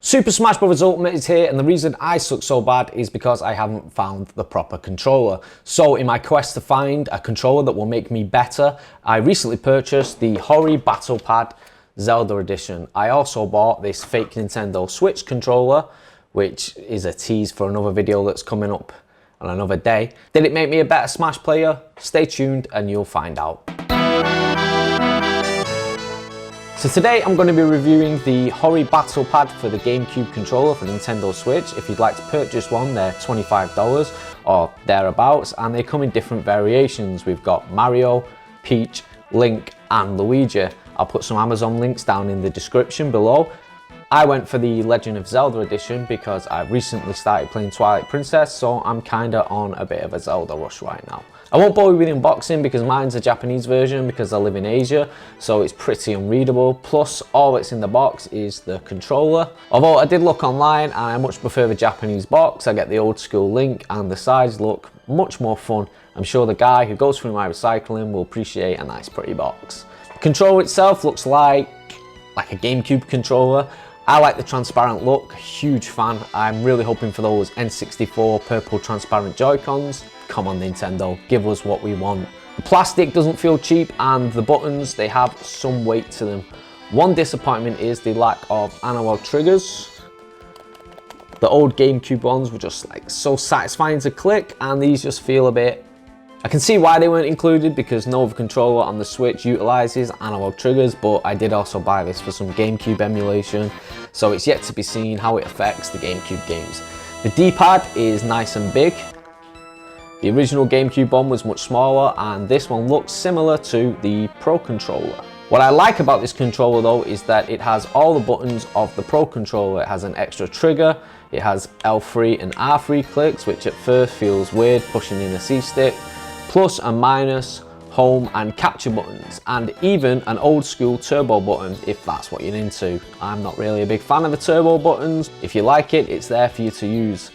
Super Smash Bros. Ultimate is here, and the reason I suck so bad is because I haven't found the proper controller. So in my quest to find a controller that will make me better, I recently purchased the Hori Battle Pad Zelda edition. I also bought this fake Nintendo Switch controller, which is a tease for another video that's coming up on another day. Did it make me a better Smash player? Stay tuned and you'll find out. So today I'm going to be reviewing the Hori Battle Pad for the GameCube controller for Nintendo Switch. If you'd like to purchase one, they're $25 or thereabouts, and they come in different variations. We've got Mario, Peach, Link and Luigi. I'll put some Amazon links down in the description below. I went for the Legend of Zelda edition because I recently started playing Twilight Princess, so I'm kinda on a bit of a Zelda rush right now. I won't bore you with unboxing because mine's a Japanese version because I live in Asia, so it's pretty unreadable. Plus, all that's in the box is the controller. Although I did look online and I much prefer the Japanese box. I get the old school Link and the sides look much more fun. I'm sure the guy who goes through my recycling will appreciate a nice pretty box. The controller itself looks like a GameCube controller. I like the transparent look, huge fan. I'm really hoping for those N64 purple transparent Joy-Cons. Come on Nintendo, give us what we want. The plastic doesn't feel cheap and the buttons, they have some weight to them. One disappointment is the lack of analog triggers. The old GameCube ones were just like so satisfying to click, and these just feel a bit... I can see why they weren't included because no other controller on the Switch utilizes analog triggers, but I did also buy this for some GameCube emulation, so it's yet to be seen how it affects the GameCube games. The D-pad is nice and big. The original GameCube one was much smaller, and this one looks similar to the Pro Controller. What I like about this controller though is that it has all the buttons of the Pro Controller. It has an extra trigger, it has L3 and R3 clicks, which at first feels weird pushing in a C-stick, plus and minus, home and capture buttons, and even an old school turbo button if that's what you're into. I'm not really a big fan of the turbo buttons. If you like it, it's there for you to use.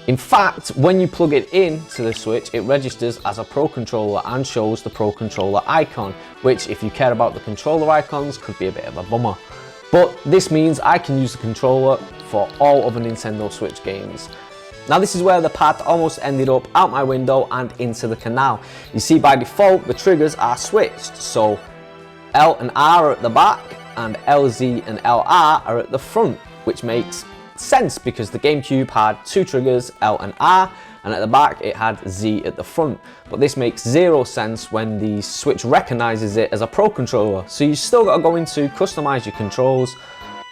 In fact, when you plug it in to the Switch, it registers as a Pro Controller and shows the Pro Controller icon, which if you care about the controller icons could be a bit of a bummer. But this means I can use the controller for all other Nintendo Switch games. Now this is where the pad almost ended up out my window and into the canal. You see, by default the triggers are switched, so L and R are at the back and LZ and LR are at the front, which makes sense because the GameCube had two triggers, L and R, and at the back it had Z at the front. But this makes zero sense when the Switch recognizes it as a Pro Controller, so you still got to go into customize your controls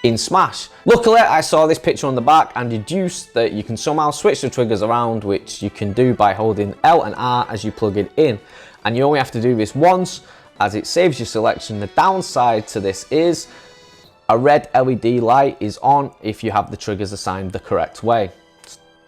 in Smash. Luckily I saw this picture on the back and deduced that you can somehow switch the triggers around, which you can do by holding L and R as you plug it in, and you only have to do this once as it saves your selection. The downside to this is a red LED light is on if you have the triggers assigned the correct way.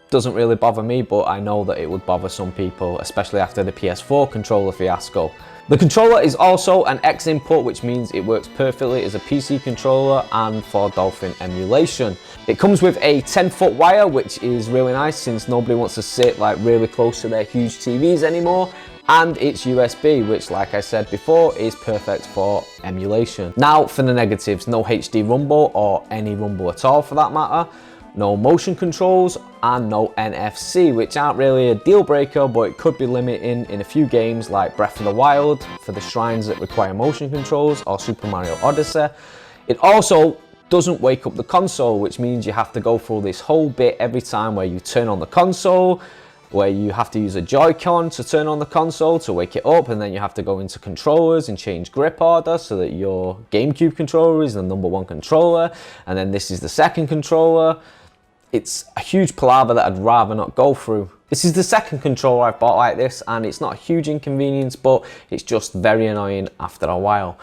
Doesn't really bother me, but I know that it would bother some people, especially after the PS4 controller fiasco. The controller is also an X input, which means it works perfectly as a PC controller and for Dolphin emulation. It comes with a 10-foot wire, which is really nice since nobody wants to sit like really close to their huge TVs anymore. And it's USB, which like I said before is perfect for emulation. Now for the negatives: no HD rumble or any rumble at all for that matter, no motion controls and no NFC, which aren't really a deal breaker, but it could be limiting in a few games like Breath of the Wild for the shrines that require motion controls, or Super Mario Odyssey. It also doesn't wake up the console, which means you have to go through this whole bit every time where you turn on the console, where you have to use a Joy-Con to turn on the console to wake it up, and then you have to go into controllers and change grip order so that your GameCube controller is the #1 controller, and then this is the second controller. It's a huge palaver that I'd rather not go through. This is the second controller I've bought like this, and it's not a huge inconvenience, but it's just very annoying after a while.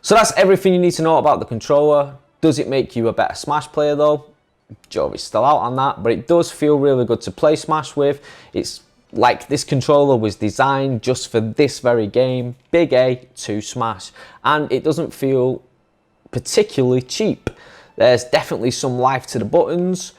So that's everything you need to know about the controller. Does it make you a better Smash player though? Jury's still out on that, but it does feel really good to play Smash with. It's like this controller was designed just for this very game, big A to Smash, and it doesn't feel particularly cheap. There's definitely some life to the buttons.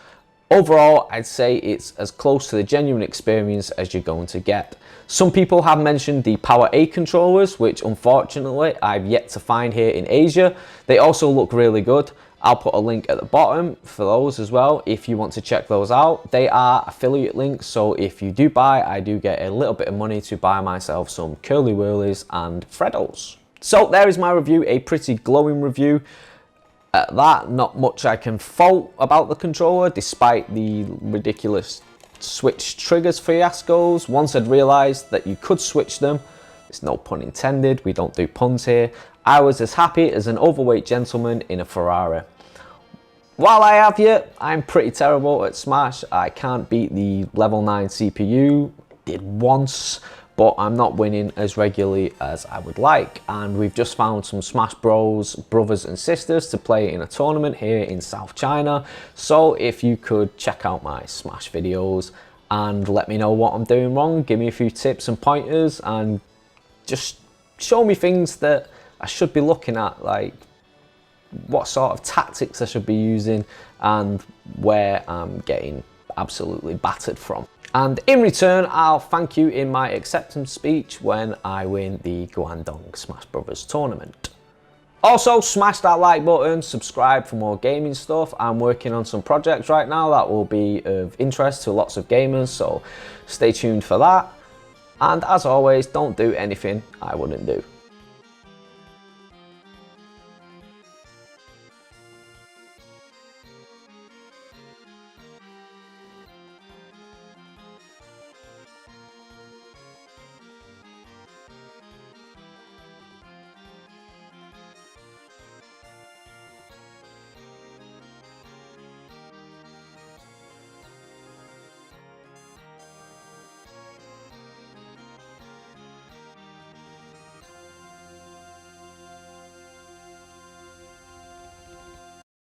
Overall, I'd say it's as close to the genuine experience as you're going to get. Some people have mentioned the Power A controllers, which unfortunately I've yet to find here in Asia. They also look really good. I'll put a link at the bottom for those as well if you want to check those out. They are affiliate links, so if you do buy, I do get a little bit of money to buy myself some Curly Whirlies and Freddos. So there is my review, a pretty glowing review. At that, not much I can fault about the controller, despite the ridiculous switch triggers fiascos. Once I'd realised that you could switch them, it's no pun intended, we don't do puns here, I was as happy as an overweight gentleman in a Ferrari. While I have you, I'm pretty terrible at Smash. I can't beat the level 9 CPU, did once, but I'm not winning as regularly as I would like. And we've just found some Smash Bros brothers and sisters to play in a tournament here in South China. So if you could check out my Smash videos and let me know what I'm doing wrong, give me a few tips and pointers, and just show me things that I should be looking at, like what sort of tactics I should be using and where I'm getting absolutely battered from. And in return, I'll thank you in my acceptance speech when I win the Guangdong Smash Brothers tournament. Also, smash that like button, subscribe for more gaming stuff. I'm working on some projects right now that will be of interest to lots of gamers, so stay tuned for that. And as always, don't do anything I wouldn't do.